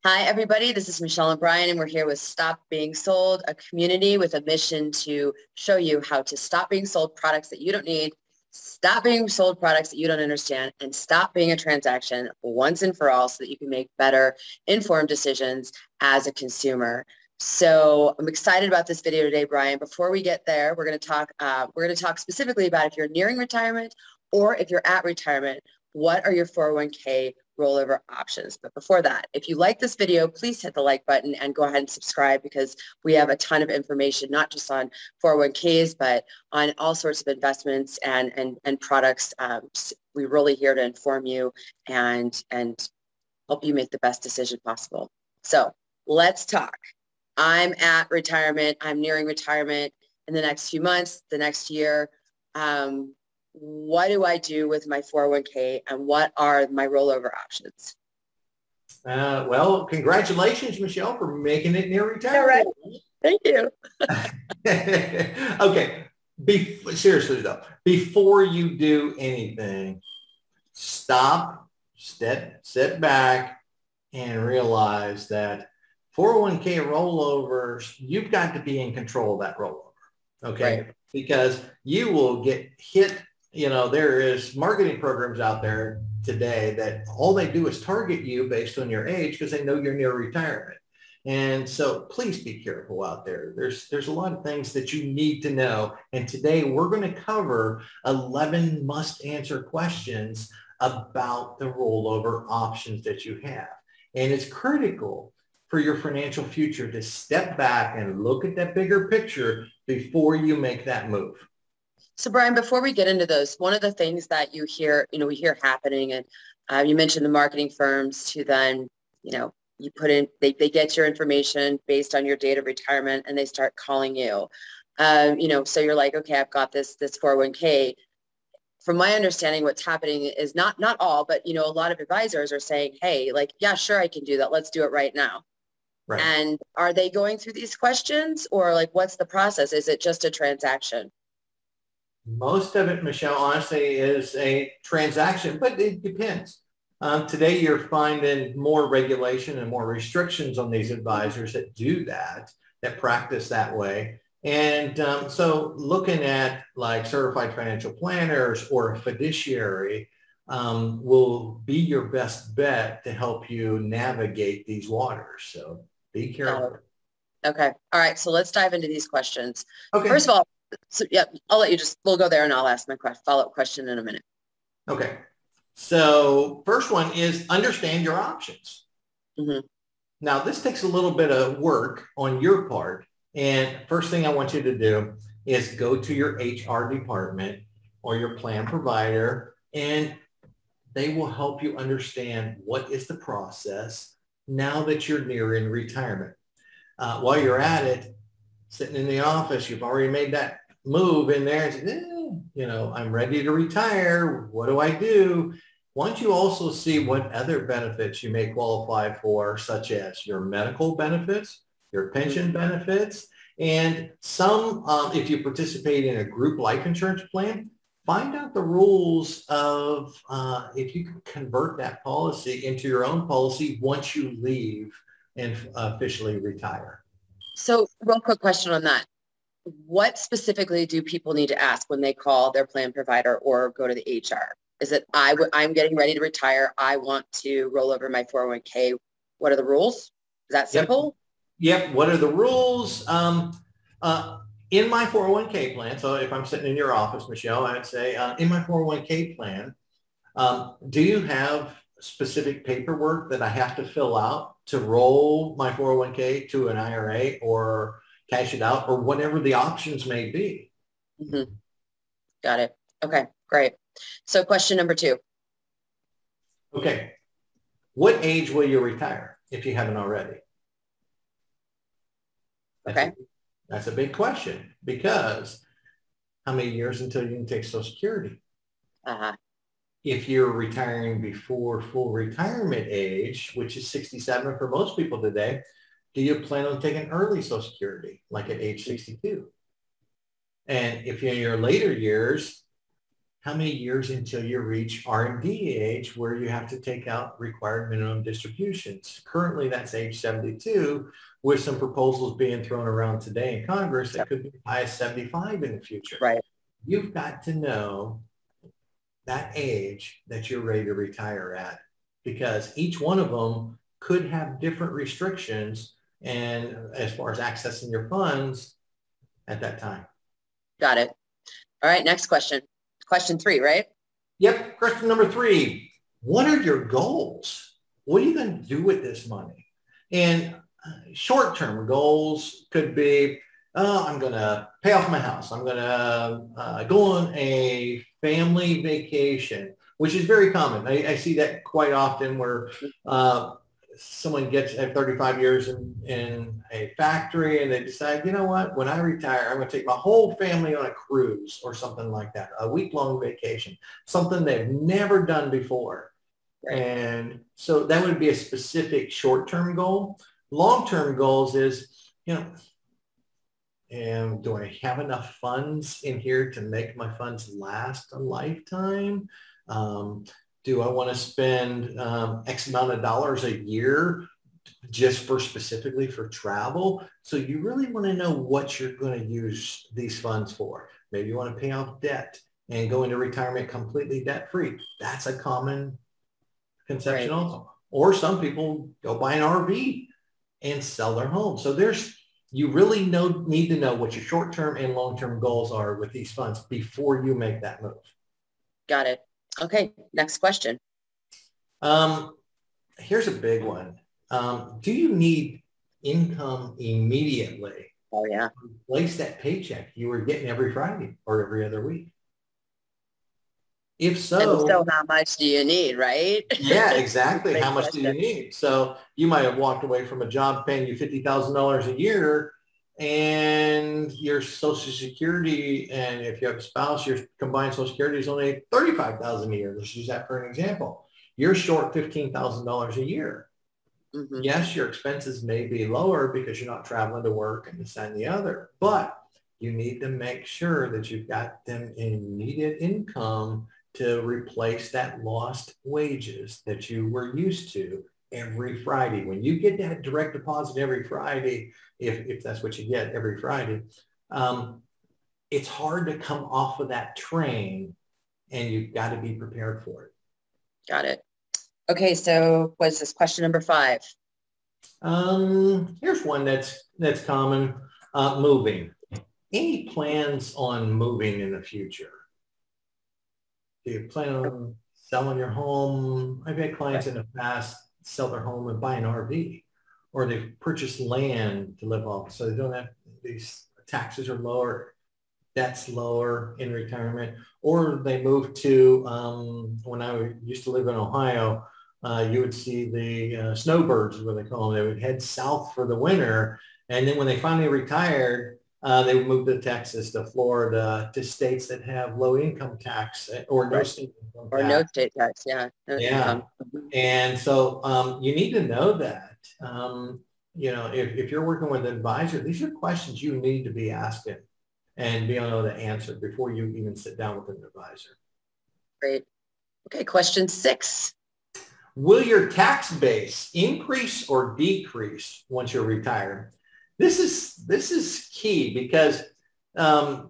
Hi, everybody. This is Michelle and Brian, and we're here with Stop Being Sold, a community with a mission to show you how to stop being sold products that you don't need, stop being sold products that you don't understand, and stop being a transaction once and for all so that you can make better informed decisions as a consumer. So I'm excited about this video today, Brian. Before we get there, we're going to talk specifically about if you're nearing retirement or if you're at retirement, what are your 401k rollover options. But before that, if you like this video, please hit the like button and go ahead and subscribe because we have a ton of information, not just on 401ks, but on all sorts of investments and products. We're really here to inform you and help you make the best decision possible. So let's talk. I'm at retirement. I'm nearing retirement in the next few months, the next year. What do I do with my 401k and what are my rollover options? Well, congratulations, Michelle, for making it near All retirement. right. Thank you. Okay. Seriously, though, before you do anything, stop, sit back, and realize that 401k rollovers, you've got to be in control of that rollover. Okay. Right. Because you will get hit. You know, there is marketing programs out there today that all they do is target you based on your age because they know you're near retirement. And so please be careful out there. There's a lot of things that you need to know. And today we're going to cover 11 must answer questions about the rollover options that you have. And it's critical for your financial future to step back and look at that bigger picture before you make that move. So Brian, before we get into those, one of the things that you hear, we hear happening, and you mentioned the marketing firms who then, you put in, they get your information based on your date of retirement and they start calling you. So you're like, okay, I've got this 401k. From my understanding, what's happening is not all, but, a lot of advisors are saying, hey, like, yeah, sure, I can do that. Let's do it right now. Right. And are they going through these questions or like, what's the process? Is it just a transaction? Most of it, Michelle, honestly, is a transaction, but it depends. Today, you're finding more regulation and more restrictions on these advisors that do that practice that way. And so looking at like certified financial planners or a fiduciary will be your best bet to help you navigate these waters. So be careful. Okay. All right. So let's dive into these questions. Okay. First of all, I'll let you we'll go there and I'll ask my follow-up question in a minute. Okay. So first one is understand your options. Mm-hmm. Now, this takes a little bit of work on your part. And first thing I want you to do is go to your HR department or your plan provider, and they will help you understand what is the process now that you're nearing retirement. While you're at it, sitting in the office, you've already made that move in there and say, I'm ready to retire. What do I do? Once you also see what other benefits you may qualify for, such as your medical benefits, your pension benefits, and some, if you participate in a group life insurance plan, find out the rules of if you can convert that policy into your own policy once you leave and officially retire. So real quick question on that. What specifically do people need to ask when they call their plan provider or go to the HR? Is it, I'm getting ready to retire. I want to roll over my 401k. What are the rules? Is that simple? Yep. What are the rules? In my 401k plan, so if I'm sitting in your office, Michelle, I'd say, in my 401k plan, do you have specific paperwork that I have to fill out to roll my 401k to an IRA or cash it out or whatever the options may be? Mm-hmm. Got it. Okay, great. So question number 2. Okay. What age will you retire if you haven't already? That's a big question because how many years until you can take Social Security? Uh-huh. If you're retiring before full retirement age, which is 67 for most people today, do you plan on taking early Social Security, like at age 62? And if you're in your later years, how many years until you reach R&D age where you have to take out required minimum distributions. Currently, that's age 72, with some proposals being thrown around today in Congress that could be as high as 75 in the future. Right. You've got to know that age that you're ready to retire at, because each one of them could have different restrictions and as far as accessing your funds at that time. Got it. All right, next question. Question 3, right? Yep. Question number 3. What are your goals? What are you going to do with this money? And short-term goals could be, I'm going to pay off my house. I'm going to go on a family vacation, which is very common. I see that quite often where someone gets at 35 years in a factory and they decide, you know what, when I retire, I'm going to take my whole family on a cruise or something like that, a week-long vacation, something they've never done before. Right. And so that would be a specific short-term goal. Long-term goals is, you know, and do I have enough funds in here to make my funds last a lifetime? Do I want to spend X amount of dollars a year just for specifically for travel? So you really want to know what you're going to use these funds for. Maybe you want to pay off debt and go into retirement completely debt-free. That's a common conception also. Or some people go buy an RV and sell their home. So you really need to know what your short-term and long-term goals are with these funds before you make that move. Got it. Okay, next question. Here's a big one. Do you need income immediately? Oh, yeah. To replace that paycheck you were getting every Friday or every other week? If so, how much do you need, right? Yeah, exactly. How much do you need? So you might have walked away from a job paying you $50,000 a year, and your Social Security, and if you have a spouse, your combined Social Security is only $35,000 a year. Let's use that for an example. You're short $15,000 a year. Mm-hmm. Yes, your expenses may be lower because you're not traveling to work and this and the other, but you need to make sure that you've got them immediate income to replace that lost wages that you were used to every Friday. When you get that direct deposit every Friday, if that's what you get every Friday, it's hard to come off of that train, and you've got to be prepared for it. Got it. Okay, so what's this, question number 5? Here's one that's common, moving. Any plans on moving in the future? Do you plan on selling your home? I've had clients in the past sell their home and buy an RV, or they've purchased land to live off, so they don't have, these taxes are lower, debt's lower in retirement, or they move to, when I used to live in Ohio, you would see the snowbirds is what they call them. They would head south for the winter, and then when they finally retired, they would move to Texas, to Florida, to states that have low income tax or no state income tax. Or no state tax, yeah. No income. And so you need to know that. You know, if you're working with an advisor, these are questions you need to be asking and be able to answer before you even sit down with an advisor. Great. Okay, question 6. Will your tax base increase or decrease once you're retired? This is key because I've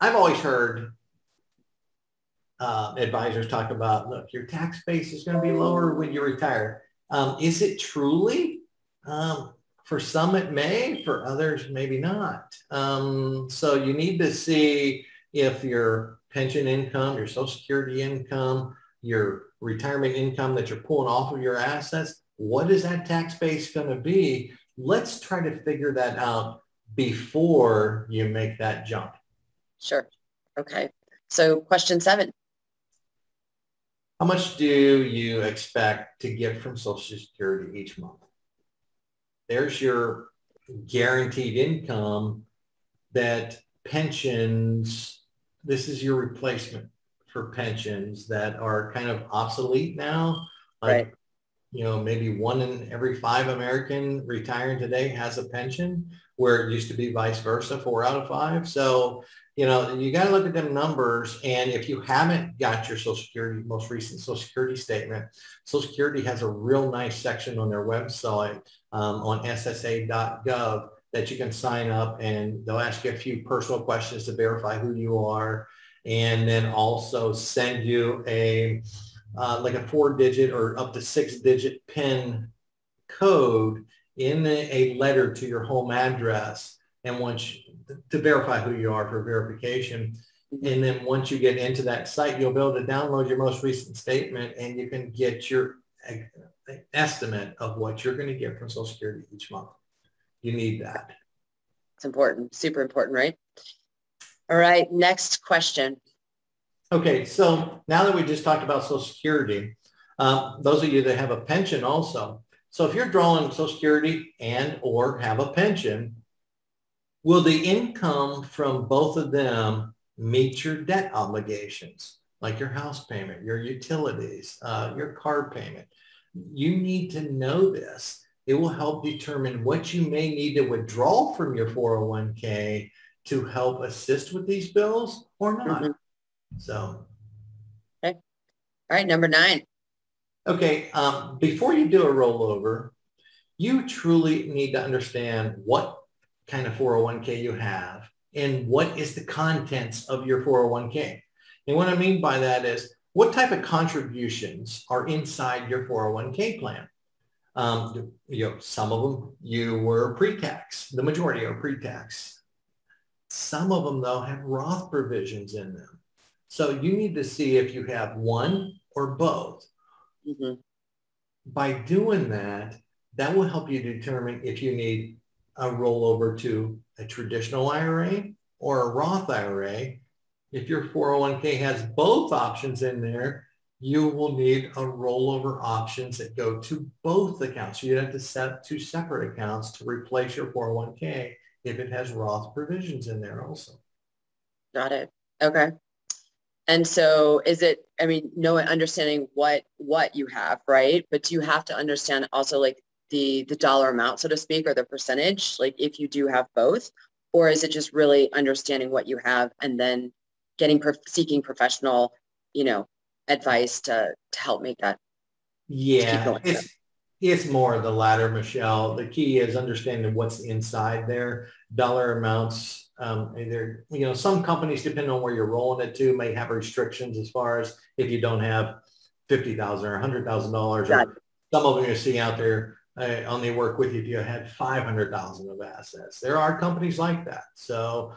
always heard advisors talk about, look, your tax base is going to be lower when you retire. Is it truly? For some it may, for others maybe not. So you need to see if your pension income, your Social Security income, your retirement income that you're pulling off of your assets, what is that tax base going to be? Let's try to figure that out before you make that jump. Sure. Okay. So question 7. How much do you expect to get from Social Security each month? There's your guaranteed income. That pensions, this is your replacement for pensions that are kind of obsolete now. Like, right. maybe 1 in every 5 American retiring today has a pension, where it used to be vice versa, 4 out of 5. So, you got to look at them numbers. And if you haven't got your Social Security, most recent Social Security statement, Social Security has a real nice section on their website on ssa.gov that you can sign up, and they'll ask you a few personal questions to verify who you are, and then also send you like a 4-digit or up to 6-digit PIN code in a letter to your home address, and to verify who you are for verification. And then once you get into that site, you'll be able to download your most recent statement, and you can get your estimate of what you're going to get from Social Security each month. You need that. It's important, super important, right? All right, next question. Okay, so now that we just talked about Social Security, those of you that have a pension also. So if you're drawing Social Security and or have a pension, will the income from both of them meet your debt obligations, like your house payment, your utilities, your car payment? You need to know this. It will help determine what you may need to withdraw from your 401k to help assist with these bills or not. So. Okay. All right, number 9. Okay, before you do a rollover, you truly need to understand what kind of 401k you have and what is the contents of your 401k. And what I mean by that is, what type of contributions are inside your 401k plan? Some of them you were pre-tax. The majority are pre-tax. Some of them, though, have Roth provisions in them. So you need to see if you have one or both. By doing that, that will help you determine if you need a rollover to a traditional IRA or a Roth IRA. If your 401k has both options in there, you will need a rollover options that go to both accounts. So you'd have to set 2 separate accounts to replace your 401k if it has Roth provisions in there also. Got it. Okay. And so is it, understanding what you have, right? But do you have to understand also like the dollar amount, so to speak, or the percentage, like if you do have both, or is it just really understanding what you have and then seeking professional, advice to help make that? Yeah, it's more of the latter, Michelle. The key is understanding what's inside there. Dollar amounts, some companies, depending on where you're rolling it to, may have restrictions as far as if you don't have $50,000 or $100,000, or some of them you see out there only work with you if you had $500,000 of assets. There are companies like that. So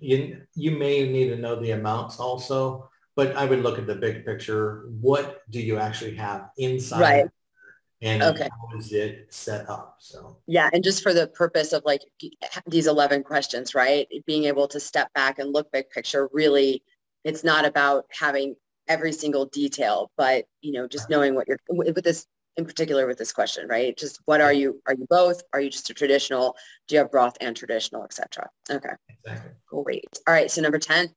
you may need to know the amounts also, but I would look at the big picture. What do you actually have inside? Right. And how is it set up? So yeah, and just for the purpose of like these 11 questions, right? Being able to step back and look big picture, really, it's not about having every single detail, but just knowing what you're with this, in particular with this question, right? Just what are you? Are you both? Are you just a traditional? Do you have Roth and traditional, etc.? Okay, exactly. Great. All right, so number 10.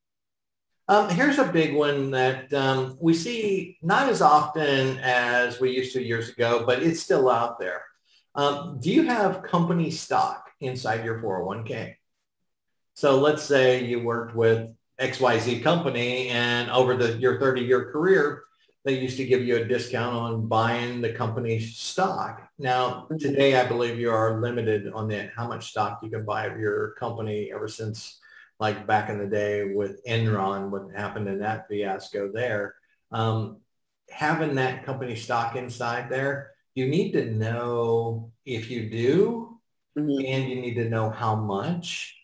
Here's a big one that we see not as often as we used to years ago, but it's still out there. Do you have company stock inside your 401k? So let's say you worked with XYZ company, and over your 30-year career, they used to give you a discount on buying the company's stock. Now, today, I believe you are limited on how much stock you can buy of your company ever since like back in the day with Enron, what happened in that fiasco there. Having that company stock inside there, you need to know if you do, and you need to know how much.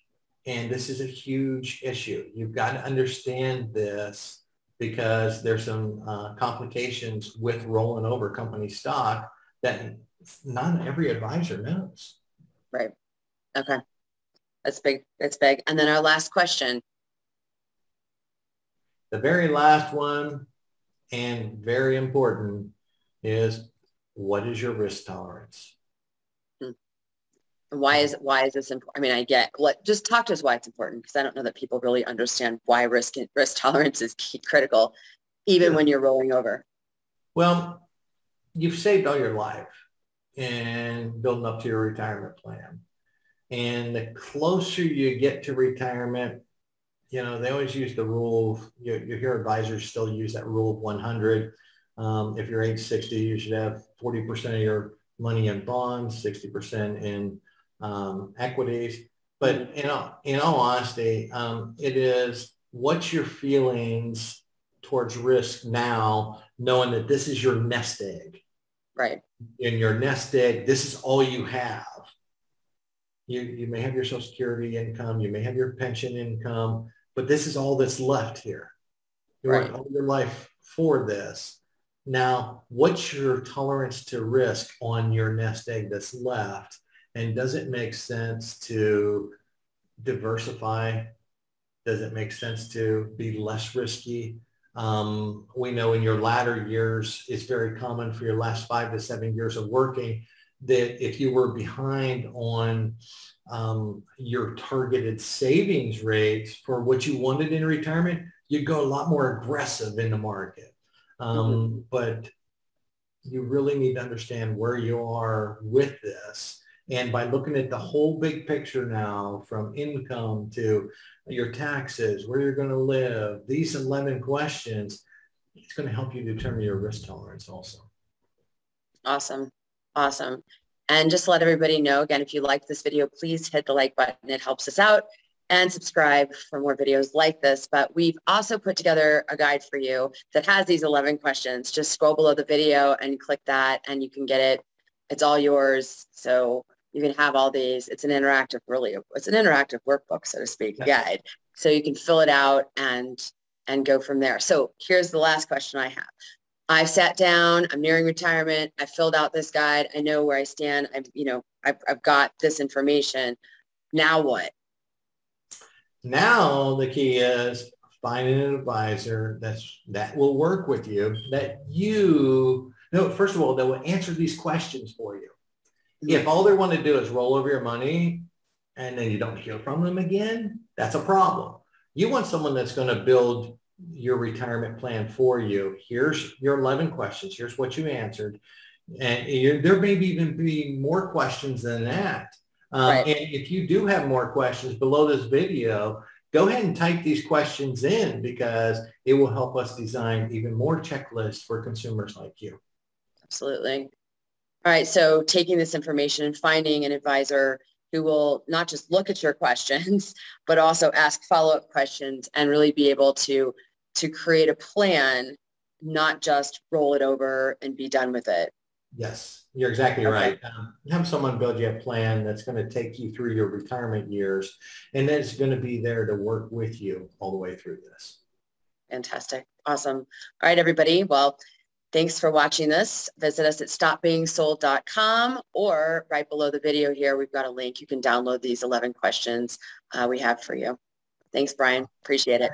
And this is a huge issue. You've got to understand this because there's some complications with rolling over company stock that not every advisor knows. Right. Okay. That's big. That's big. And then our last question. The very last one, and very important, is what is your risk tolerance? Why is this important? Just talk to us why it's important, because I don't know that people really understand why risk tolerance is critical, even when you're rolling over. Well, you've saved all your life and building up to your retirement plan. And the closer you get to retirement, you know, they always use the rule of, you hear advisors still use that rule of 100. If you're age 60, you should have 40% of your money in bonds, 60% in equities. But in all honesty, it is, what's your feelings towards risk now, knowing that this is your nest egg? Right. In your nest egg, this is all you have. You may have your Social Security income, you may have your pension income, but this is all that's left here. You worked all your life for this. Now, what's your tolerance to risk on your nest egg that's left? And does it make sense to diversify? Does it make sense to be less risky? We know in your latter years, it's very common for your last 5 to 7 years of working that if you were behind on your targeted savings rates for what you wanted in retirement, you'd go a lot more aggressive in the market. But you really need to understand where you are with this. And by looking at the whole big picture now, from income to your taxes, where you're going to live, these 11 questions, it's going to help you determine your risk tolerance also. Awesome. Awesome. And just to let everybody know, again, if you like this video, please hit the like button. It helps us out, and subscribe for more videos like this. But we've also put together a guide for you that has these 11 questions. Just scroll below the video and click that, and you can get it. It's all yours. So you can have all these. It's an interactive, it's an interactive workbook, so to speak, guide. So you can fill it out and go from there. So here's the last question I have. I've sat down, I'm nearing retirement, I filled out this guide, I know where I stand, I've got this information. Now what? Now the key is finding an advisor that will work with you, first of all, that will answer these questions for you. If all they want to do is roll over your money and then you don't hear from them again, that's a problem. You want someone that's going to build your retirement plan for you. Here's your 11 questions. Here's what you answered. And there may even be more questions than that. And if you do have more questions below this video, go ahead and type these questions in, because it will help us design even more checklists for consumers like you. Absolutely. All right. So taking this information and finding an advisor who will not just look at your questions, but also ask follow-up questions and really be able to create a plan, not just roll it over and be done with it. Yes, you're exactly right. Have someone build you a plan that's going to take you through your retirement years, and that's going to be there to work with you all the way through this. Fantastic. Awesome. All right, everybody. Well, thanks for watching this. Visit us at stopbeingsold.com, or right below the video here, we've got a link. You can download these 11 questions we have for you. Thanks, Brian. Appreciate it.